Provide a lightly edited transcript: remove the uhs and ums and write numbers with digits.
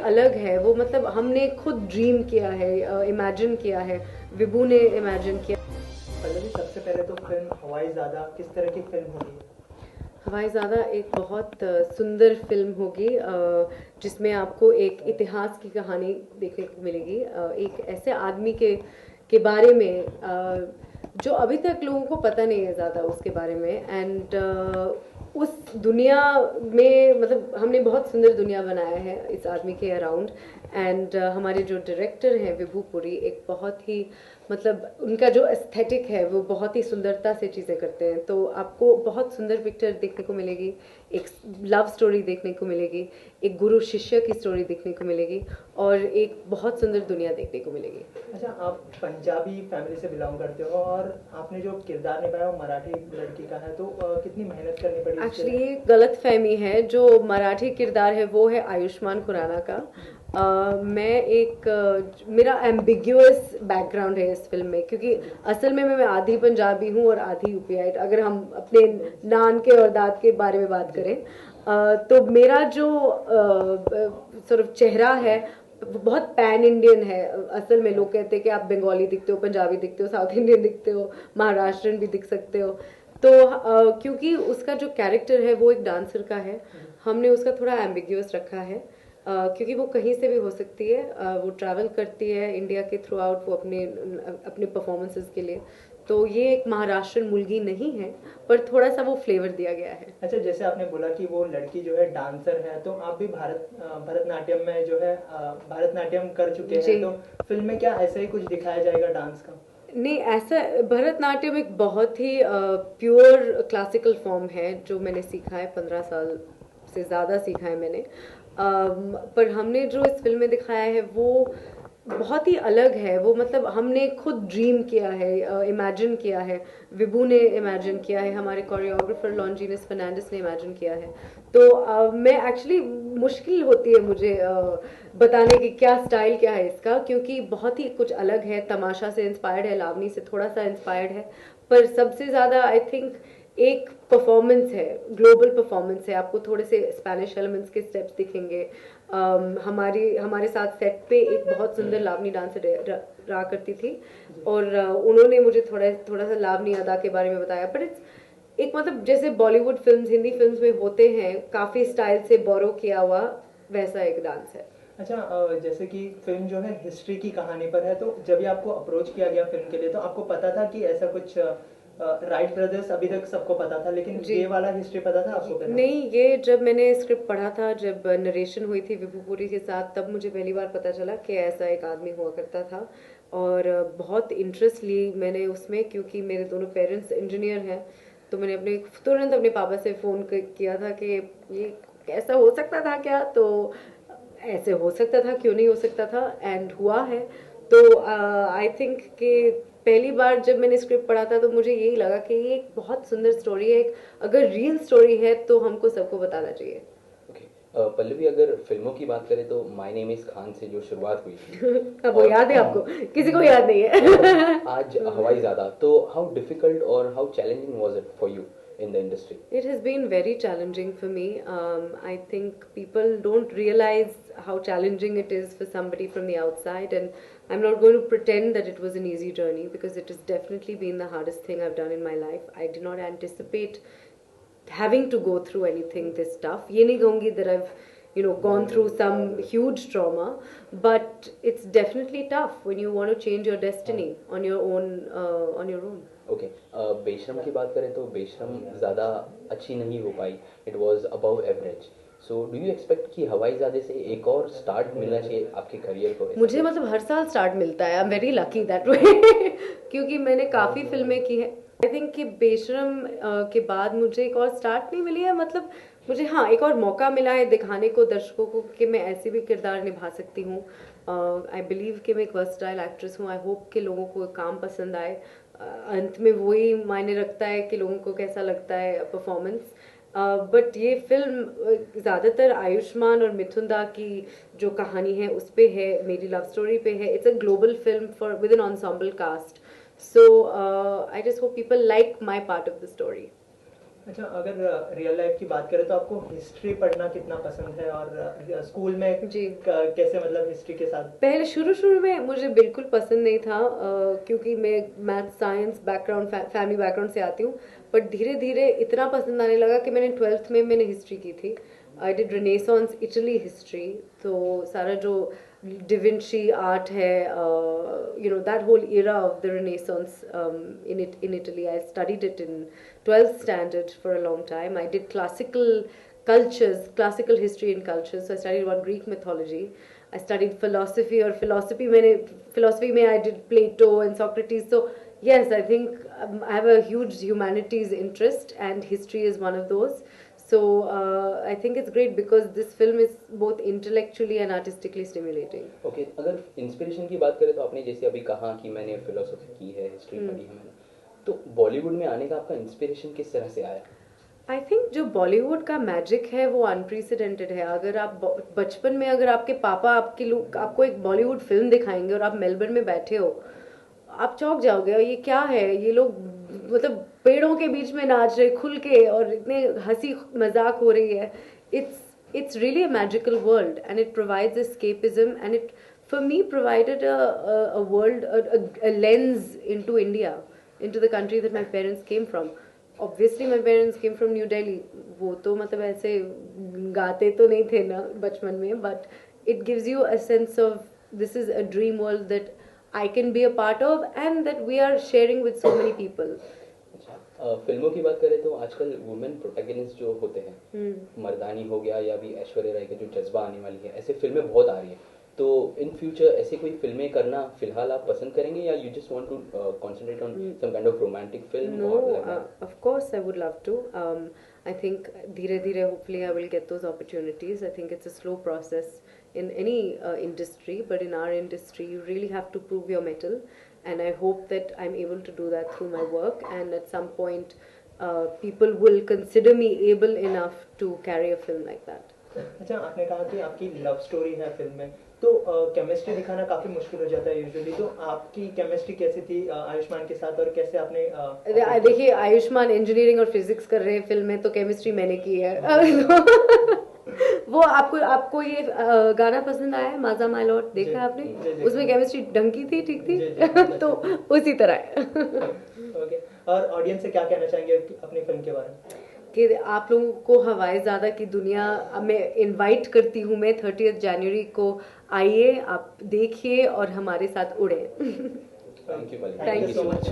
अलग है वो, मतलब हमने खुद ड्रीम किया है, इमेजिन किया है, विभू ने इमेजिन किया। पल्लवी, सबसे पहले तो फिल्म हवाई ज़्यादा किस तरह की फिल्म होगी? हवाई ज़्यादा एक बहुत सुंदर फिल्म होगी, जिसमें आपको एक इतिहास की कहानी देखने को मिलेगी, एक ऐसे आदमी के बारे में, जो अभी तक लोगों को पता नहीं है ज़्यादा उसके बारे में। एंड उस दुनिया में, मतलब हमने बहुत सुंदर दुनिया बनाया है इस आदमी के अराउंड। एंड हमारे जो डायरेक्टर हैं विभू पुरी, एक बहुत ही, मतलब उनका जो एस्थेटिक है वो बहुत ही सुंदरता से चीज़ें करते हैं। तो आपको बहुत सुंदर पिक्चर देखने को मिलेगी, एक लव स्टोरी देखने को मिलेगी, एक गुरु शिष्य की स्टोरी देखने को मिलेगी, और एक बहुत सुंदर दुनिया देखने को मिलेगी। अच्छा, आप पंजाबी फैमिली से बिलोंग करते हो और आपने जो किरदार निभाया वो मराठी लड़की का है, तो कितनी मेहनत करनी पड़ी? एक्चुअली ये गलत फहमी है, जो मराठी किरदार है वो है आयुष्मान खुराना का। मैं एक मेरा एम्बिग्यूअस बैकग्राउंड है इस फिल्म में, क्योंकि असल में मैं आधी पंजाबी हूँ और आधी यूपीआईट, अगर हम अपने नान के और दाद के बारे में बात करें। तो मेरा जो सिर्फ चेहरा है वो बहुत पैन इंडियन है। असल में लोग कहते हैं कि आप बंगाली दिखते हो, पंजाबी दिखते हो, साउथ इंडियन दिखते हो, महाराष्ट्रन भी दिख सकते हो। तो क्योंकि उसका जो कैरेक्टर है वो एक डांसर का है, हमने उसका थोड़ा एम्बिग्यूअस रखा है, क्योंकि वो कहीं से भी हो सकती है। वो ट्रैवल करती है इंडिया के थ्रू आउट, वो अपने अपने परफॉर्मेंसेस के लिए। तो ये एक महाराष्ट्रन मुलगी नहीं है, पर थोड़ा सा वो फ्लेवर दिया गया है। अच्छा, जैसे आपने बोला कि वो लड़की जो है डांसर है, तो आप भी भरतनाट्यम में जो है भरतनाट्यम कर चुके हैं, तो फिल्म में क्या ऐसा ही कुछ दिखाया जाएगा डांस का? नहीं, ऐसा भरतनाट्यम एक बहुत ही प्योर क्लासिकल फॉर्म है जो मैंने सीखा है, 15 साल से ज़्यादा सीखा है मैंने। पर हमने जो इस फिल्म में दिखाया है वो बहुत ही अलग है वो, मतलब हमने खुद ड्रीम किया है, इमेजिन किया है, विभू ने इमेजिन किया है, हमारे कोरियोग्राफर लॉन्जीनस फर्नांडिस ने इमेजिन किया है। तो मैं एक्चुअली, मुश्किल होती है मुझे बताने की क्या स्टाइल क्या है इसका, क्योंकि बहुत ही कुछ अलग है, तमाशा से इंस्पायर्ड है, लावनी से थोड़ा सा इंस्पायर्ड है, पर सबसे ज़्यादा आई थिंक एक परफॉर्मेंस है, ग्लोबल परफॉर्मेंस है। आपको थोड़े से स्पेनिश एलिमेंट्स के स्टेप्स दिखेंगे। हमारे साथ सेट पे एक बहुत सुंदर लावनी डांसर रहा करती थी, और उन्होंने मुझे थोड़ा थोड़ा सा लावनी अदा के बारे में बताया। पर इट्स एक, मतलब जैसे बॉलीवुड फिल्म्स, हिंदी फिल्म्स में होते हैं, काफ़ी स्टाइल से बोरो किया हुआ, वैसा एक डांस है। अच्छा, जैसे कि फिल्म जो है हिस्ट्री की कहानी पर है, तो जब भी आपको अप्रोच किया गया फिल्म के लिए, तो आपको पता था कि ऐसा कुछ राइट ब्रदर्स अभी तक सबको पता था, लेकिन ये वाला हिस्ट्री पता था आपको? नहीं, ये जब मैंने स्क्रिप्ट पढ़ा था, जब नरेशन हुई थी विभू पुरी के साथ, तब मुझे पहली बार पता चला कि ऐसा एक आदमी हुआ करता था। और बहुत इंटरेस्ट ली मैंने उसमें, क्योंकि मेरे दोनों पेरेंट्स इंजीनियर हैं। तो मैंने तुरंत अपने पापा से फ़ोन किया था कि ये ऐसा हो सकता था क्या, तो ऐसे हो सकता था, क्यों नहीं हो सकता था, एंड हुआ है। तो आई थिंक कि पहली बार जब मैंने स्क्रिप्ट पढ़ा था तो मुझे यही लगा कि ये एक बहुत सुंदर स्टोरी है, अगर रियल स्टोरी है तो हमको सबको बताना चाहिए। पल्लवी, अगर फिल्मों की बात करें तो माय नेम इज खान से जो शुरुआत हुई थी अब वो याद है आपको? किसी को याद नहीं है। आज हवाई ज़्यादा, तो हाउ डिफिकल्ट और how challenging was it for you in the industry? It has been very challenging for me. I think people don't realize how challenging it is for somebody from the outside, and I'm not going to pretend that it was an easy journey, because it has definitely been the hardest thing I've done in my life. I did not anticipate having to go through anything this tough. ये नहीं कहूँगी that I've gone through some huge trauma, but it's definitely tough when you want to change your destiny on your own. Okay, बेशरम की बात करें तो बेशरम ज़्यादा अच्छी नहीं हो पाई, it was above average. So do you expect कि हवाई ज़्यादा से एक और स्टार्ट मिलना चाहिए आपके करियर को? मुझे मतलब हर साल स्टार्ट मिलता है, I am very lucky that way, क्योंकि मैंने काफ़ी फिल्में की है। आई थिंक कि बेशरम के बाद मुझे एक और स्टार्ट नहीं मिली है, मतलब मुझे हाँ एक और मौका मिला है दिखाने को दर्शकों को कि मैं ऐसे भी किरदार निभा सकती हूँ। आई बिलीव कि मैं एक वर्सटाइल एक्ट्रेस हूँ। आई होप कि लोगों को काम पसंद आए। अंत में वही मायने रखता है कि लोगों को कैसा लगता है परफॉर्मेंस। बट ये फिल्म ज़्यादातर आयुष्मान और मिथुन दा की जो कहानी है उस पे है, मेरी लव स्टोरी पे है। It's a global film for with an ensemble cast, so I just hope people like my part of the story. अच्छा, अगर रियल लाइफ की बात करें तो आपको हिस्ट्री पढ़ना कितना पसंद है, और स्कूल में जी। कैसे मतलब हिस्ट्री के साथ? पहले शुरू में मुझे बिल्कुल पसंद नहीं था, क्योंकि मैं math science background family background से आती हूँ, बट धीरे धीरे इतना पसंद आने लगा कि मैंने 12th में मैंने हिस्ट्री की थी। I did Renaissance Italy history, तो सारा जो डिविंची आर्ट है, you know that whole era of the Renaissance, in Italy. I studied it in 12th standard for a long time. I did classical history and cultures. So I studied about Greek mythology. I studied philosophy, or philosophy mein I did Plato and Socrates. So yes, I think I have a huge humanities interest, and history is one of those. So I think it's great because this film is both intellectually and artistically stimulating. Okay, अगर inspiration की बात करें तो आपने जैसे अभी कहा कि मैंने फिलोसफी की है, हिस्ट्री पढ़ी है मैंने, तो बॉलीवुड में आने का आपका इंस्पिरेशन किस तरह से आया? आई थिंक जो बॉलीवुड का मैजिक है वो अनप्रेसिडेंटेड है। अगर आप बचपन में अगर आपके पापा आपको एक बॉलीवुड फिल्म दिखाएंगे और आप मेलबर्न में बैठे हो, आप चौंक जाओगे, और ये क्या है, ये लोग मतलब पेड़ों के बीच में नाच रहे खुल के, और इतने हंसी मजाक हो रही है। It's really a magical world, and it provides escapism, and it for me provided a world, a lens into India, into the country that my parents came from. Obviously my parents came from New Delhi. वो तो मतलब ऐसे गाते तो नहीं थे ना बचपन में, but it gives you a sense of this is a dream world that I can be a part of, and that we are sharing with so many people. अच्छा, फिल्मों की बात करें तो आजकल वुमेन प्रोटैगनिस्ट जो होते हैं, मर्दानी हो गया या भी ऐश्वर्या राय के जो जज्बा आने वाली है, ऐसे फिल्में बहुत आ रही है, तो इन फ्यूचर ऐसे कोई फिल्में करना फिलहाल आप पसंद करेंगे, या you just want to concentrate on some kind of romantic film? No, or like that? of course I would love to. I think धीरे धीरे hopefully I will get those opportunities. I think it's a slow process in any industry, but in our industry you really have to prove your mettle, and I hope that I'm able to do that through my work, and at some point people will consider me able enough to carry a film like that. अच्छा, आपने कहा कि आपकी love story है film में, तो chemistry दिखाना काफी मुश्किल हो जाता है यूजुअली, तो आपकी केमिस्ट्री कैसी थी आयुष्मान के साथ, और कैसे आपने देखिए, आयुष्मान इंजीनियरिंग और फिजिक्स कर रहे हैं फिल्म में, तो केमिस्ट्री मैंने की है। वो आपको ये गाना पसंद आया है, माजा माय लॉर्ड, देखा है आपने? उसमें केमिस्ट्री ढंग की थी, ठीक थी। तो उसी तरह है। ओके, और ऑडियंस से क्या कहना चाहेंगे अपनी फिल्म के बारे में? कि आप लोगों को हवाई ज़्यादा की दुनिया में इनवाइट करती हूँ मैं, 30 जनवरी को आइए, आप देखिए और हमारे साथ उड़े। Thank you so much.